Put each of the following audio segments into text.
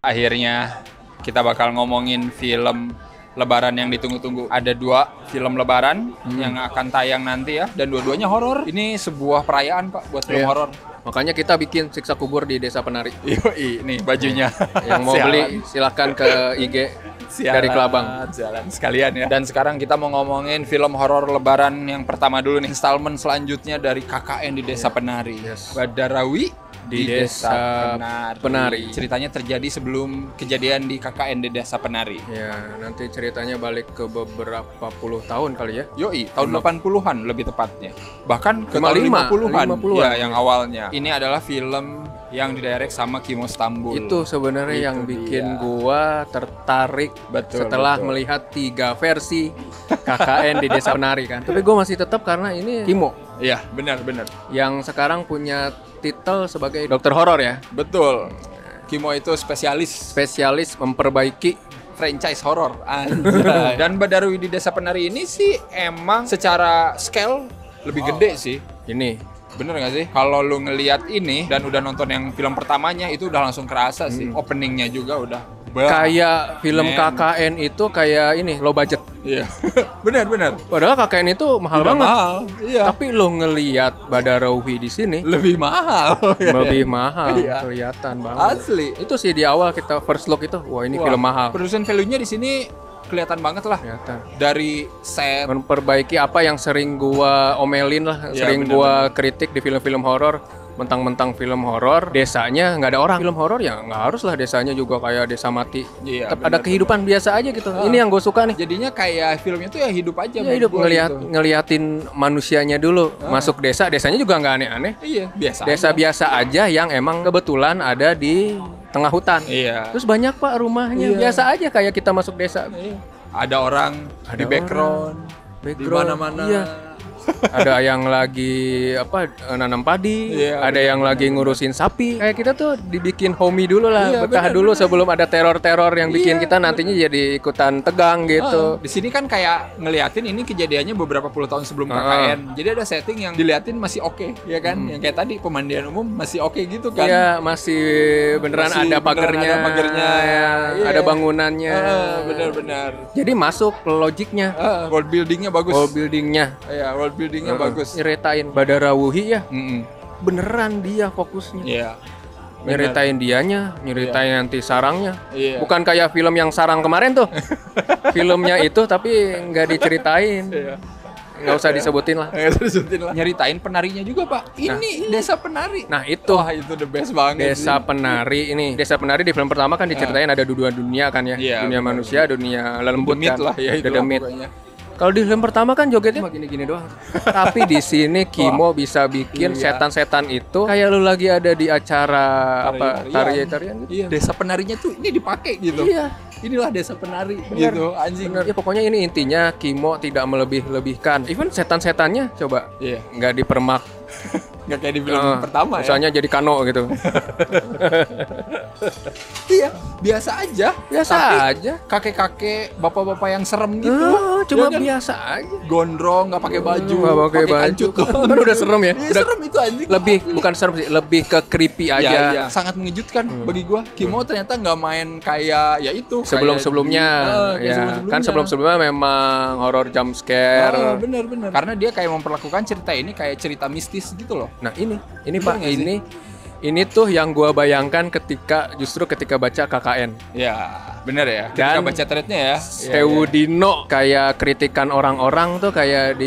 akhirnya kita bakal ngomongin film Lebaran yang ditunggu-tunggu. Ada 2 film Lebaran yang akan tayang nanti ya, dan dua-duanya horor. Ini sebuah perayaan Pak buat film horor. Makanya kita bikin siksa kubur di Desa Penari. Yoi, nih bajunya. Yang mau beli silahkan ke IG dari Kelabang. Jalan sekalian ya. Dan sekarang kita mau ngomongin film horor Lebaran yang pertama dulu nih. Installment selanjutnya dari KKN di Desa Penari. Badarawi di Desa Penari. Ceritanya terjadi sebelum kejadian di KKN di Desa Penari. Ya, nanti ceritanya balik ke beberapa puluh tahun kali ya. Yoi, tahun 80-an lebih tepatnya. Bahkan ke 55, tahun 50-an. 50-an. Ya, yang awalnya. Ini adalah film yang didirect sama Kimo Stambul. Itu sebenarnya yang bikin gua tertarik setelah melihat 3 versi KKN di Desa Penari kan. Tapi gua masih tetap karena ini Kimo. Iya, benar. Yang sekarang punya titel sebagai dokter horor ya. Betul. Kimo itu spesialis memperbaiki franchise horor. Dan Badarwi di Desa Penari ini sih emang secara scale lebih gede sih. Ini bener gak sih? Kalau lu ngelihat ini dan udah nonton yang film pertamanya itu udah langsung kerasa sih. Openingnya juga udah kayak film KKN itu kayak ini low budget. Iya. benar. Padahal KKN itu mahal udah banget. Mahal. Iya. Tapi lo ngelihat Badarawi di sini lebih mahal. Iya. Kelihatan banget. Asli. Itu sih di awal kita first look itu, wah ini film mahal. Production value-nya di sini kelihatan banget lah. Kelihatan. Dari set memperbaiki apa yang sering gua omelin lah, gua kritik di film-film horor. Mentang-mentang film horor, desanya nggak ada orang. Film horor ya nggak harus lah desanya juga kayak desa mati. Iya, ada kehidupan biasa aja gitu. Ini yang gue suka nih. Jadinya kayak filmnya tuh ya hidup aja. Ya, hidup ngeliatin manusianya dulu. Masuk desanya juga nggak aneh-aneh. Iya, biasa. Desa biasa aja yang emang kebetulan ada di tengah hutan. Iya. Terus banyak Pak rumahnya. Biasa aja kayak kita masuk desa. Iya. Ada orang di background. Di mana-mana. Iya. Ada yang lagi nanam padi, ada yang lagi ngurusin sapi. Kayak kita tuh dibikin homey dulu lah, betah dulu sebelum ada teror-teror yang bikin kita nantinya jadi ikutan tegang gitu. Di sini kan kayak ngeliatin ini kejadiannya beberapa puluh tahun sebelum KKN. Jadi ada setting yang diliatin masih oke, ya kan? Yang kayak tadi pemandian umum masih oke gitu kan? Iya, masih beneran ada pagernya, ada bangunannya. Benar. Jadi masuk logiknya. World buildingnya bagus. Iya, world buildingnya bagus. Nyeritain Badarawi ya. Beneran dia fokusnya. Iya. Nyeritain dianya, nyeritain nanti sarangnya. Bukan kayak film yang sarang kemarin tuh. Filmnya itu tapi nggak diceritain. Nggak usah disebutin lah. Nyeritain penarinya juga Pak. Ini Desa Penari. Nah itu. Wah itu the best banget. Desa Penari ini. Desa Penari di film pertama kan diceritain ada 2 dunia kan ya. Dunia manusia, dunia lelembut kan. Lah ya itu pokoknya. Kalau di film pertama kan jogetnya cuma gini-gini doang. Tapi di sini Kimo bisa bikin setan-setan itu kayak lu lagi ada di acara tarian gitu. Iya. Desa Penarinya tuh ini dipakai gitu. Iya. Inilah Desa Penari gitu, anjing. Ya pokoknya ini intinya Kimo tidak melebih-lebihkan. Even setan-setannya coba nggak dipermak. Nggak kayak di film pertama misalnya jadi kano gitu. Iya, biasa aja. Aja. Kakek-kakek, bapak-bapak yang serem gitu. Cuma biasa aja. Gondrong, nggak pakai baju. Nggak pakai baju. Kan udah serem ya. Udah serem itu anjing. Lebih bukan serem sih, lebih ke creepy aja. Iya. Sangat mengejutkan bagi gua. Kimo ternyata nggak main kayak ya itu. Sebelum-sebelumnya. Kan sebelum-sebelumnya memang horror jump scare. Bener. Karena dia kayak memperlakukan cerita ini kayak cerita mistis gitu loh. Nah ini Pak, ini tuh yang gua bayangkan ketika baca KKN. Ya, benar ya. Ketika baca threadnya ya. Eudino kayak kritikan orang-orang tuh kayak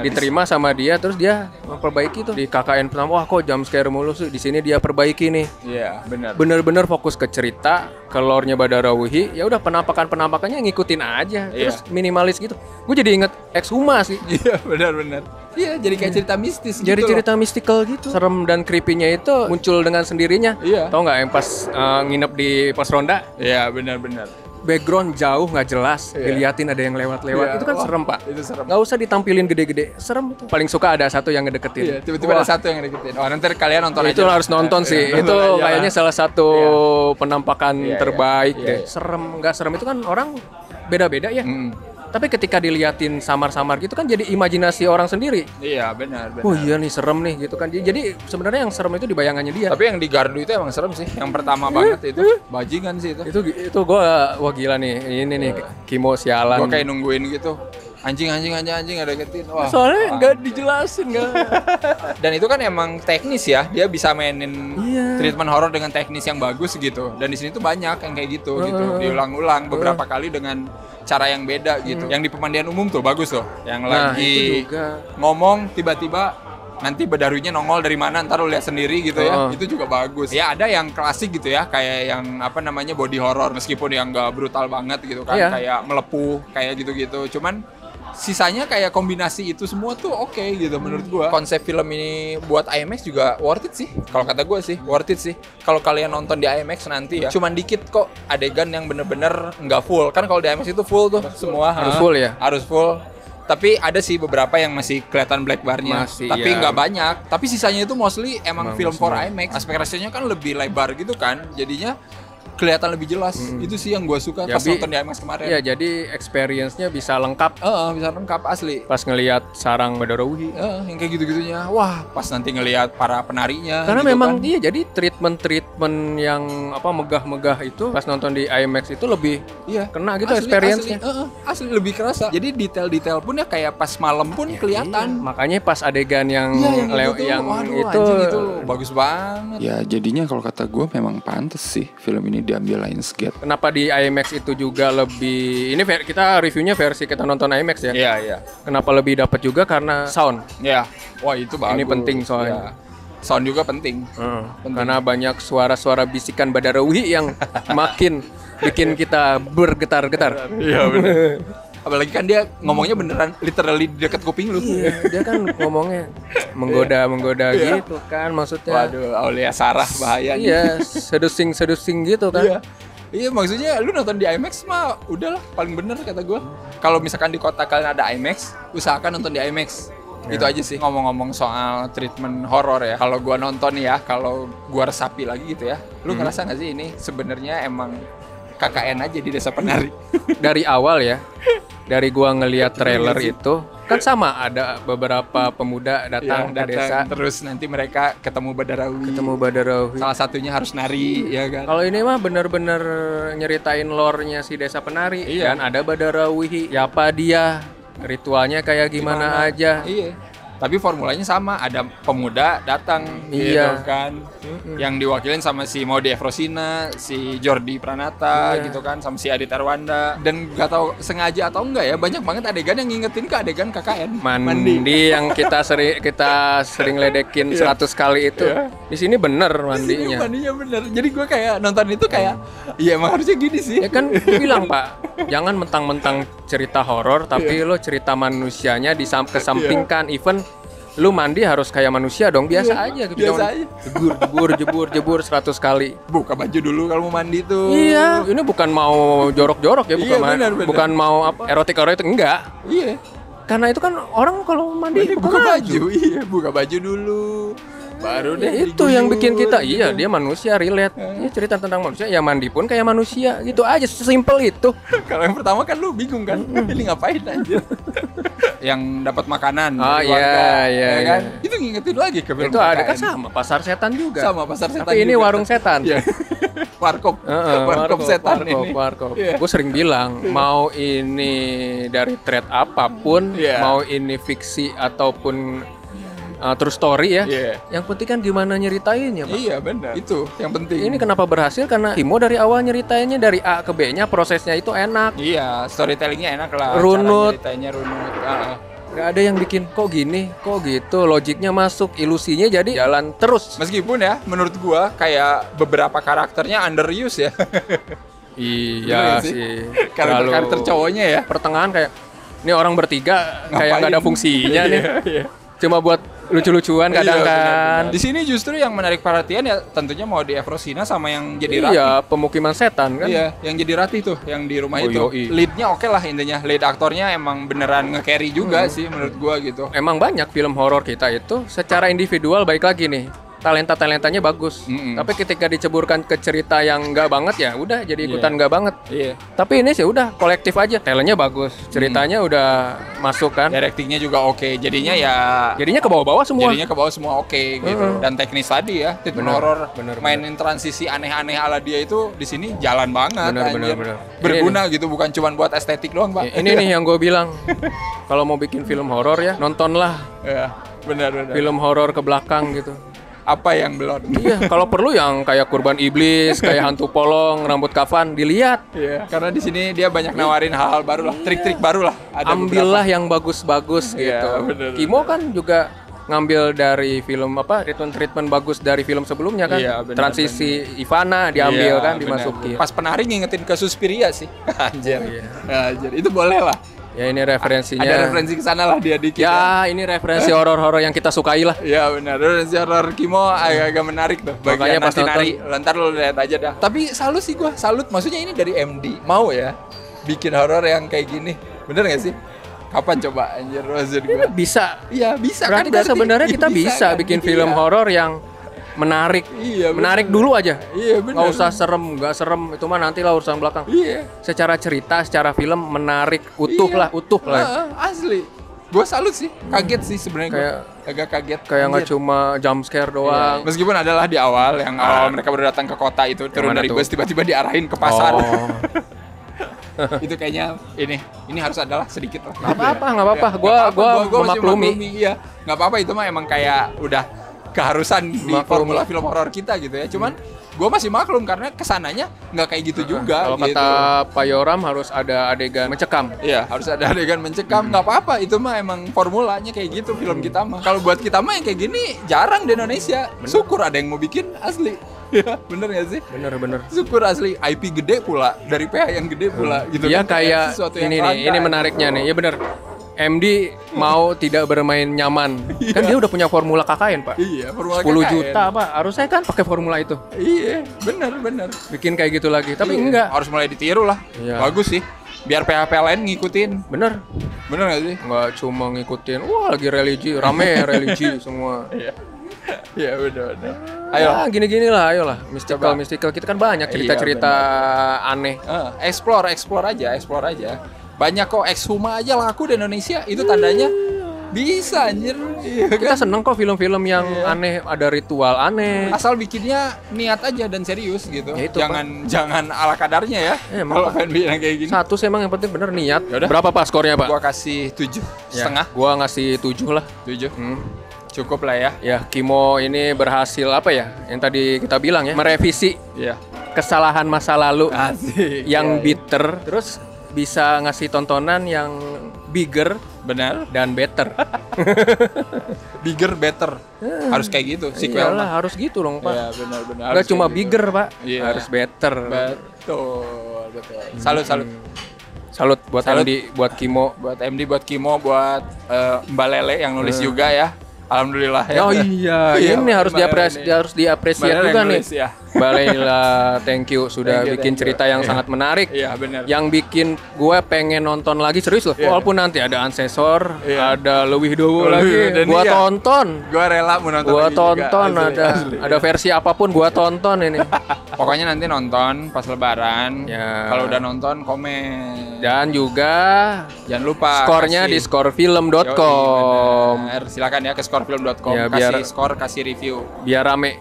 diterima sama dia, terus dia memperbaiki tuh di KKN pertama. Wah kok jump scare mulu sih, di sini dia perbaiki nih. Iya, benar. Bener-bener fokus ke cerita, ke lore-nya Badarawi. Ya udah penampakannya ngikutin aja. Terus minimalis gitu. Gue jadi inget Exhuma sih. Iya, benar. Iya, jadi kayak cerita mistis jadi gitu. Jadi cerita mystical gitu. Serem dan creepy-nya itu muncul dengan sendirinya. Iya. Tahu nggak yang pas nginep di pos ronda? Iya, benar. Background jauh nggak jelas, diliatin ada yang lewat-lewat. Itu kan serem Pak. Itu serem. Nggak usah ditampilin gede-gede, serem itu. Paling suka ada satu yang ngedeketin. Iya, tiba-tiba ada satu yang ngedeketin. Oh, nanti kalian nonton aja. Itu harus nonton sih. Itu kayaknya salah satu penampakan terbaik deh. Serem nggak serem itu kan orang beda-beda ya. Tapi ketika diliatin samar-samar gitu kan jadi imajinasi orang sendiri. Iya, benar. Oh iya nih serem nih gitu kan. Jadi sebenarnya yang serem itu di bayangannya dia. Tapi yang di gardu itu emang serem sih. Yang pertama banget itu bajingan sih itu. Itu gua wah gila nih. Ini nih Kimo sialan. Gua kayak nungguin gitu. Anjing ada ketin. Wah. Soalnya nggak dijelasin nggak. Dan itu kan emang teknis ya. Dia bisa mainin treatment horor dengan teknis yang bagus gitu. Dan di sini tuh banyak yang kayak gitu gitu. Diulang-ulang beberapa kali dengan cara yang beda gitu. Yang di pemandian umum tuh bagus tuh. Yang lagi ngomong tiba-tiba nanti bedarunya nongol dari mana, ntar lu lihat sendiri gitu ya. Itu juga bagus. Ya ada yang klasik gitu ya, kayak yang apa namanya body horror meskipun yang enggak brutal banget gitu kan, kayak melepuh, kayak gitu-gitu. Cuman sisanya kayak kombinasi itu semua tuh oke gitu menurut gua. Konsep film ini buat IMAX juga worth it sih. Kalau kata gua sih, worth it sih. Kalau kalian nonton di IMAX nanti ya, cuman dikit kok adegan yang bener-bener nggak full. Kan kalau di IMAX itu full tuh semua. Harus full ya? Harus full. Tapi ada sih beberapa yang masih kelihatan black bar-nya. Tapi nggak banyak. Tapi sisanya itu mostly emang film for IMAX. Aspek ratio-nya kan lebih lebar gitu kan. Jadinya kelihatan lebih jelas. Itu sih yang gue suka pas nonton di IMAX kemarin. Iya, jadi experience-nya bisa lengkap. Bisa lengkap asli. Pas ngelihat sarang Badarawih. Yang kayak gitu-gitunya. Wah, pas nanti ngelihat para penarinya. Karena gitu memang kan. dia jadi treatment yang apa megah-megah itu pas nonton di IMAX itu lebih kena gitu experience-nya. Asli lebih kerasa. Jadi detail-detail pun ya kayak pas malam pun kelihatan. Makanya pas adegan yang itu bagus banget. Ya jadinya kalau kata gue memang pantas sih film ini diambil Lionsgate. Kenapa di IMAX itu juga lebih, ini kita reviewnya versi kita nonton IMAX ya. Iya. Kenapa lebih dapat juga karena sound. Iya. Wah itu bagus. Ini penting soalnya. Sound juga penting. Karena banyak suara-suara bisikan Badarawih yang makin bikin kita bergetar-getar. Iya benar. Apalagi kan dia ngomongnya beneran literally di dekat kuping lu. Iya, dia kan ngomongnya menggoda gitu kan maksudnya. Waduh, Aulia Sarah bahaya nih. Iya, seducing gitu kan. Iya, maksudnya lu nonton di IMAX mah udahlah paling bener kata gua. Kalau misalkan di kota kalian ada IMAX, usahakan nonton di IMAX. Itu aja sih. Ngomong-ngomong soal treatment horor ya. Kalau gua nonton ya, kalau gua resapi lagi gitu ya. Lu ngerasa enggak sih ini sebenarnya emang KKN aja di Desa Penari? Dari awal ya. Dari gua ngelihat trailer itu kan sama, ada beberapa pemuda datang ke desa, terus nanti mereka ketemu Badarawih. Salah satunya harus nari, ya kan. Kalau ini mah bener-bener nyeritain lore-nya si Desa Penari. Dan ada Badarawih, siapa dia, ritualnya kayak gimana aja. Iya. Tapi formulanya sama, ada pemuda datang gitu kan. Yang diwakilin sama si Maudy Efrosina, si Jordi Pranata gitu kan, sama si Adit Arwanda. Dan gak tahu sengaja atau enggak ya, banyak banget adegan yang ngingetin ke adegan KKN. Mandi yang kita sering ledekin 100 kali itu. Di sini bener mandinya. Mandinya bener. Jadi gue kayak nonton itu kayak ya emang harusnya gini sih. Ya kan bilang Pak, jangan mentang-mentang cerita horor tapi lo cerita manusianya kesampingkan. Even lu mandi harus kayak manusia dong, biasa aja gitu. Biasa aja. Jebur 100 kali. Buka baju dulu kalau mau mandi tuh. Iya, ini bukan mau jorok-jorok ya, benar. Bukan mau apa erotik enggak. Iya. Karena itu kan orang kalau mandi buka baju. Iya, buka baju dulu. Baru deh itu yang bikin kita dia manusia relate. Ini cerita tentang manusia, ya mandi pun kayak manusia. Gitu aja, sesimpel itu. Kalau yang pertama kan lu bingung kan, ini ngapain anjir. Yang dapat makanan dari warga, kan? Itu ngingetin lagi ke film itu KKN. Ada kan sama pasar setan juga. Sama pasar setan. Tapi ini warung setan. Warkop. Warkop setan ini. Warkop. Gue sering bilang, mau ini dari thread apapun, mau ini fiksi ataupun true story ya. Yang penting kan gimana nyeritainnya, Pak. Iya, benar. Itu yang penting. Ini kenapa berhasil karena Kimo dari awal nyeritainnya dari A ke B-nya, prosesnya itu enak. Iya, storytellingnya enak lah. Runut. Cara nyeritainnya runut. Gak ada yang bikin kok gini, kok gitu, logiknya masuk, ilusinya jadi jalan terus. Meskipun ya, menurut gua kayak beberapa karakternya underuse ya. Iya sih. Karakter cowoknya ya. Pertengahan kayak ini orang bertiga kayak nggak ada fungsinya nih. Cuma buat lucu-lucuan kadang kan. Di sini justru yang menarik perhatian ya tentunya Maudy Efrosina sama yang jadi Rati. Iya, pemukiman setan kan. Iya, yang jadi Rati tuh, yang di rumah itu. Leadnya oke lah intinya. Lead aktornya emang beneran nge-carry juga sih menurut gua gitu. Emang banyak film horor kita itu secara individual baik lagi nih. talentanya bagus. Tapi ketika diceburkan ke cerita yang nggak banget ya udah jadi ikutan nggak banget. Tapi ini sih udah kolektif aja, talentnya bagus, ceritanya udah masuk kan. Directingnya juga oke, jadinya ke bawah-bawah semua. Jadinya ke bawah semua oke gitu. Dan teknis tadi ya, treatment horror, mainin transisi aneh-aneh ala dia itu di sini jalan banget. Bener. Berguna ini gitu, bukan cuma buat estetik doang, Pak. Ini nih yang gue bilang, kalau mau bikin film horor ya nontonlah. Ya, benar. Film horor ke belakang gitu. Apa yang belum? Iya, kalau perlu yang kayak Kurban Iblis, kayak Hantu Polong, Rambut Kafan dilihat. Iya, karena di sini dia banyak nawarin hal-hal baru lah, trik-trik baru lah. Ambillah yang bagus-bagus gitu. Bener. Kimo kan juga ngambil dari film treatment bagus dari film sebelumnya kan. Iya, transisi Ivana diambil kan, dimasukin. Pas Penari ngingetin ke Suspiria sih. Anjir. Anjir, itu boleh lah. Ya ini referensinya. Ada referensi ke sana lah dia dikit. Ya, ini referensi horor-horor yang kita sukai lah. Ya benar. Referensi horor Kimo agak menarik tuh. Makanya pas nari, ntar lu lihat aja dah. Tapi salut sih gua, maksudnya ini dari MD. Mau ya bikin horor yang kayak gini. Bener gak sih? Kapan coba anjir maksud gua? Bisa. Iya, bisa berarti kan sebenarnya kita bisa bikin film horor yang menarik. Iya, menarik dulu aja. Iya, benar. Nggak usah nggak serem, itu mah nanti lah urusan belakang. Iya. Secara cerita, secara film menarik, utuh lah. Asli. Gue salut sih, kaget sih sebenarnya. Kayak agak kaget. Kayak nggak cuma jump scare doang. Iya. Meskipun adalah di awal yang awal mereka baru datang ke kota itu, turun dari bus tiba-tiba diarahin ke pasar. Itu kayaknya ini harus adalah sedikit lah. Nggak apa-apa. Gua memaklumi. Iya, nggak apa-apa, itu mah emang kayak udah keharusan di formula film horor kita gitu ya. Cuman gue masih maklum karena kesananya nggak kayak gitu juga. Kalau gitu. Kata Pak Yoram harus ada adegan mencekam. Iya, harus ada adegan mencekam. Nggak apa-apa, itu mah emang formulanya kayak gitu film kita mah. Kalau buat kita mah yang kayak gini jarang di Indonesia. Syukur ada yang mau bikin asli. Ya, bener gak sih? Bener. Syukur asli, IP gede pula, dari PH yang gede pula gitu. Iya kayak ini menariknya nih. Iya bener. MD mau tidak bermain nyaman. Kan dia udah punya formula KKN, Pak. Iya, formula 10 KKN. juta, Pak. Harusnya kan pakai formula itu. Iya, benar. Bikin kayak gitu lagi. Tapi enggak. Harus mulai ditiru lah. Iya. Bagus sih. Biar PH lain ngikutin. Bener gak sih? Nggak cuma ngikutin, wah lagi religi, rame religi semua. Iya, benar. Ayo. Gini-gini lah, ayolah. Mystical. Kita kan banyak cerita-cerita aneh. Explore aja. Banyak kok, Exhuma aja laku di Indonesia. Itu tandanya bisa anjir. Kita seneng kok film-film yang aneh, ada ritual aneh. Asal bikinnya niat aja dan serius gitu. Ya itu, jangan ala kadarnya ya. Kalau pengen bikin kayak gini. Satu sih emang yang penting bener niat. Yaudah. Berapa Pak skornya, Pak? Gua kasih 7,5. Gua ngasih 7 lah. 7. Cukup lah ya. Ya, Kimo ini berhasil apa ya? Yang tadi kita bilang ya, merevisi kesalahan masa lalu. Asik. Yang bitter, terus bisa ngasih tontonan yang bigger, benar, dan better. Bigger, better. Harus kayak gitu sequel. Iyalah, harus gitu dong, Pak. Iya, benar. Gak cuma gitu. bigger, Pak. Iya. Harus better. Betul. Salut buat MD, buat Kimo, buat Mbak Lele yang nulis juga ya. Alhamdulillah ya. Oh iya, ini harus diapresiasi juga nih. Ya. Mbak Leila, thank you sudah bikin cerita yang sangat menarik. Iya, benar. Yang bikin gue pengen nonton lagi serius loh. Walaupun nanti ada Ancesor, ada Leuwih Dowo lagi. Gua tonton. Gua rela mau nonton. Gua tonton ada versi apapun gua tonton ini. Pokoknya nanti nonton pas Lebaran. Ya. Kalau udah nonton komen. Dan juga jangan lupa skornya di skorfilm.com. Silakan ya ke skorfilm.com, ya, kasih review. Biar rame.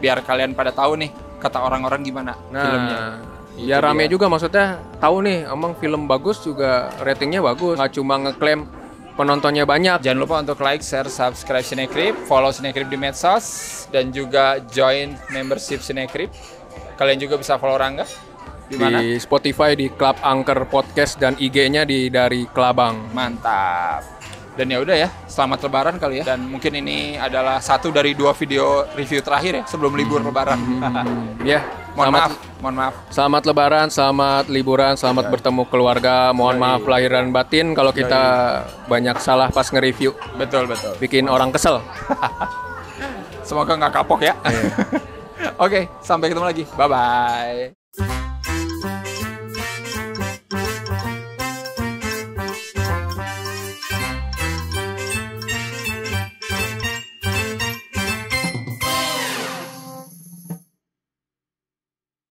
Biar kalian pada tahu nih kata orang-orang gimana filmnya. Biar rame juga, maksudnya tahu nih emang film bagus juga ratingnya bagus. Nggak cuma ngeklaim penontonnya banyak. Jangan lupa untuk like, share, subscribe Cinecrip, follow Cinecrip di medsos, dan juga join membership Cinecrip. Kalian juga bisa follow Rangga di Spotify di Club Angker Podcast dan IG-nya dari Kelabang. Mantap. Dan ya udah ya, selamat Lebaran kali ya. Dan mungkin ini adalah satu dari 2 video review terakhir ya sebelum libur Lebaran. Ya, mohon maaf. Selamat Lebaran, selamat liburan, selamat bertemu keluarga. Mohon maaf lahir dan batin kalau kita banyak salah pas nge-review. Betul. Bikin orang kesel. Semoga nggak kapok ya. Oke, sampai ketemu lagi. Bye-bye.